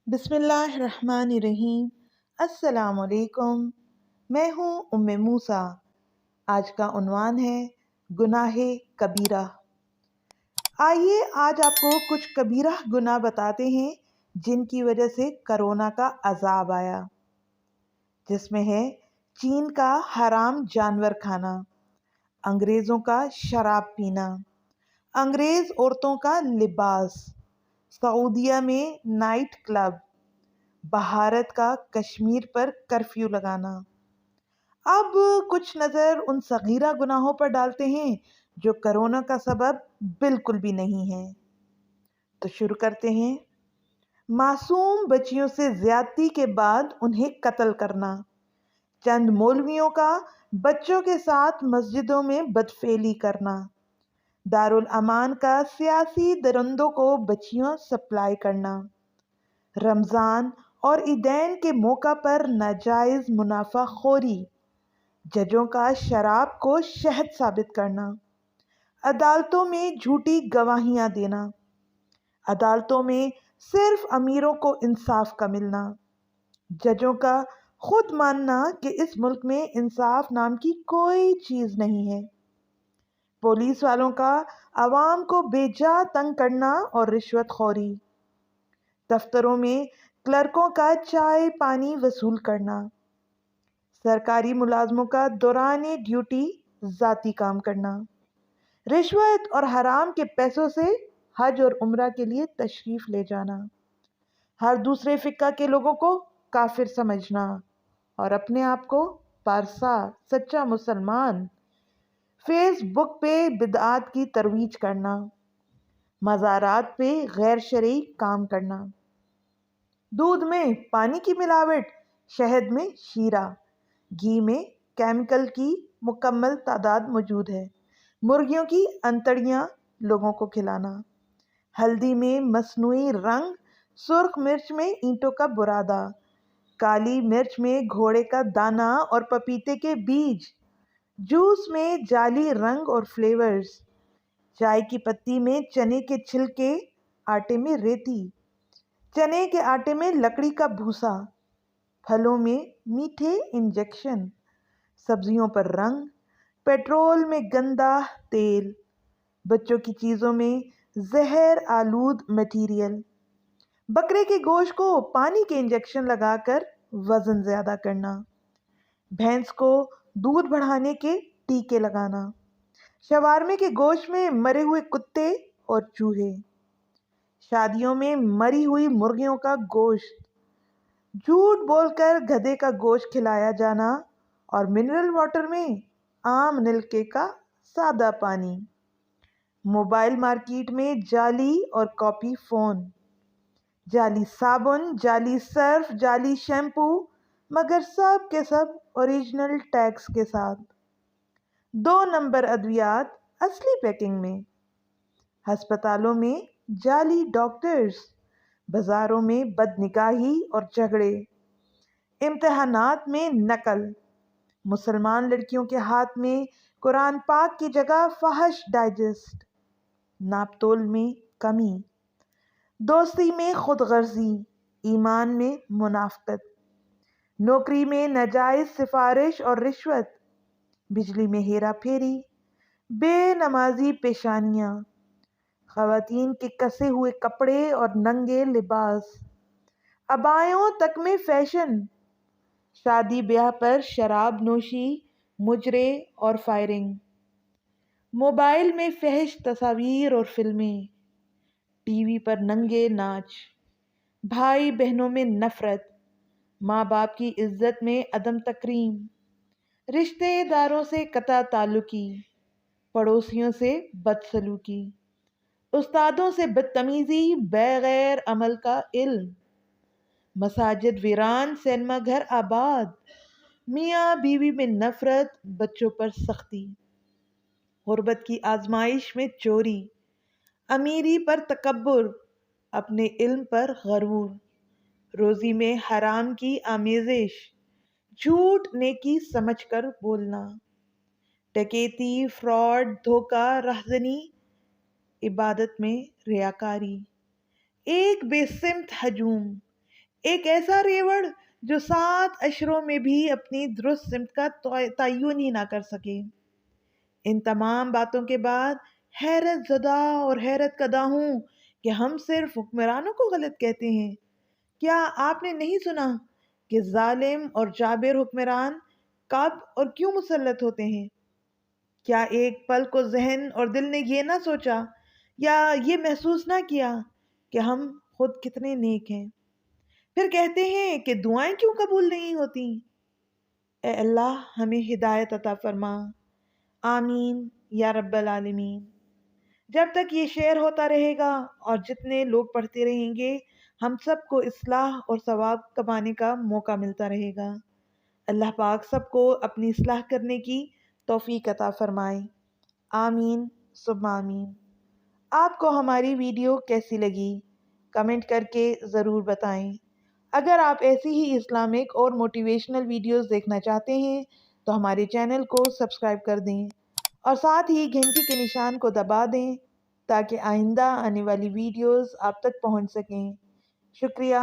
بسم اللہ الرحمن الرحیم۔ السلام علیکم، میں ہوں ام موسیٰ۔ آج کا عنوان ہے گناہ کبیرہ۔ آئیے آج آپ کو کچھ کبیرہ گناہ بتاتے ہیں جن کی وجہ سے کرونا کا عذاب آیا، جس میں ہے چین کا حرام جانور کھانا، انگریزوں کا شراب پینا، انگریز عورتوں کا لباس، سعودیہ میں نائٹ کلب، بھارت کا کشمیر پر کرفیو لگانا۔ اب کچھ نظر ان صغیرہ گناہوں پر ڈالتے ہیں جو کرونا کا سبب بالکل بھی نہیں ہے۔ تو شروع کرتے ہیں۔ معصوم بچیوں سے زیادتی کے بعد انہیں قتل کرنا، چند مولویوں کا بچوں کے ساتھ مسجدوں میں بدفعلی کرنا، دارالامان کا سیاسی درندوں کو بچیاں سپلائی کرنا، رمضان اور عیدین کے موقع پر ناجائز منافع خوری، ججوں کا شراب کو شہد ثابت کرنا، عدالتوں میں جھوٹی گواہیاں دینا، عدالتوں میں صرف امیروں کو انصاف کا ملنا، ججوں کا خود ماننا کہ اس ملک میں انصاف نام کی کوئی چیز نہیں ہے، پولیس والوں کا عوام کو بے جا تنگ کرنا اور رشوت خوری، دفتروں میں کلرکوں کا چائے پانی وصول کرنا، سرکاری ملازموں کا دوران ڈیوٹی ذاتی کام کرنا، رشوت اور حرام کے پیسوں سے حج اور عمرہ کے لیے تشریف لے جانا، ہر دوسرے فقہ کے لوگوں کو کافر سمجھنا اور اپنے آپ کو پارسا سچا مسلمان، فیس بک پہ بدعات کی ترویج کرنا، مزارات پہ غیر شرعی کام کرنا، دودھ میں پانی کی ملاوٹ، شہد میں شیرہ، گھی میں کیمیکل کی مکمل تعداد موجود ہے، مرغیوں کی انتڑیاں لوگوں کو کھلانا، ہلدی میں مصنوعی رنگ، سرخ مرچ میں اینٹوں کا برادہ، کالی مرچ میں گھوڑے کا دانہ اور پپیتے کے بیج، جوس میں جعلی رنگ اور فلیورز، چائے کی پتی میں چنے کے چھلکے، آٹے میں ریتی، چنے کے آٹے میں لکڑی کا بھوسا، پھلوں میں میٹھے انجیکشن، سبزیوں پر رنگ، پیٹرول میں گندا تیل، بچوں کی چیزوں میں زہر آلود مٹیریل، بکرے کے گوشت کو پانی کے انجیکشن لگا کر وزن زیادہ کرنا، بھینس کو دودھ بڑھانے کے ٹیکے لگانا، شوارمے کے گوشت میں مرے ہوئے کتے اور چوہے، شادیوں میں مری ہوئی مرغیوں کا گوشت، جھوٹ بول کر گدھے کا گوشت کھلایا جانا اور منرل واٹر میں عام نلکے کا سادہ پانی، موبائل مارکیٹ میں جعلی اور کاپی فون، جعلی صابن، جعلی سرف، جعلی شیمپو، مگر سب کے سب اوریجنل ٹیگز کے ساتھ، 2 نمبر ادویات اصلی پیکنگ میں، ہسپتالوں میں جعلی ڈاکٹرز، بازاروں میں بد نگاہی اور جھگڑے، امتحانات میں نقل، مسلمان لڑکیوں کے ہاتھ میں قرآن پاک کی جگہ فحش ڈائجسٹ، ناپ تول میں کمی، دوستی میں خود غرضی، ایمان میں منافقت، نوکری میں ناجائز سفارش اور رشوت، بجلی میں ہیرا پھیری، بے نمازی پیشانیاں، خواتین کے کسے ہوئے کپڑے اور ننگے لباس، عبایوں تک میں فیشن، شادی بیاہ پر شراب نوشی، مجرے اور فائرنگ، موبائل میں فحش تصاویر اور فلمیں، ٹی وی پر ننگے ناچ، بھائی بہنوں میں نفرت، ماں باپ کی عزت میں عدم تکریم، رشتے داروں سے قطع تعلقی، پڑوسیوں سے بدسلوکی، استادوں سے بدتمیزی، بغیر عمل کا علم، مساجد ویران، سینما گھر آباد، میاں بیوی میں نفرت، بچوں پر سختی، غربت کی آزمائش میں چوری، امیری پر تکبر، اپنے علم پر غرور، روزی میں حرام کی آمیزش، جھوٹ نیکی سمجھ کر بولنا، ڈکیتی، فراڈ، دھوکہ، رہزنی، عبادت میں ریاکاری، ایک بے سمت ہجوم، ایک ایسا ریوڑ جو 7 اشروں میں بھی اپنی درست سمت کا تعین ہی نہ کر سکے۔ ان تمام باتوں کے بعد حیرت زدہ اور حیرت کدہ ہوں کہ ہم صرف حکمرانوں کو غلط کہتے ہیں۔ کیا آپ نے نہیں سنا کہ ظالم اور جابر حکمران کب اور کیوں مسلط ہوتے ہیں؟ کیا ایک پل کو ذہن اور دل نے یہ نہ سوچا یا یہ محسوس نہ کیا کہ ہم خود کتنے نیک ہیں؟ پھر کہتے ہیں کہ دعائیں کیوں قبول نہیں ہوتی؟ اے اللہ ہمیں ہدایت عطا فرما، آمین یا رب العالمین۔ جب تک یہ شعر ہوتا رہے گا اور جتنے لوگ پڑھتے رہیں گے، ہم سب کو اصلاح اور ثواب کمانے کا موقع ملتا رہے گا۔ اللہ پاک سب کو اپنی اصلاح کرنے کی توفیق عطا فرمائے، آمین ثم آمین۔ آپ کو ہماری ویڈیو کیسی لگی؟ کمنٹ کر کے ضرور بتائیں۔ اگر آپ ایسی ہی اسلامک اور موٹیویشنل ویڈیوز دیکھنا چاہتے ہیں تو ہمارے چینل کو سبسکرائب کر دیں اور ساتھ ہی گھنٹی کے نشان کو دبا دیں تاکہ آئندہ آنے والی ویڈیوز آپ تک پہنچ سکیں۔ شکریہ۔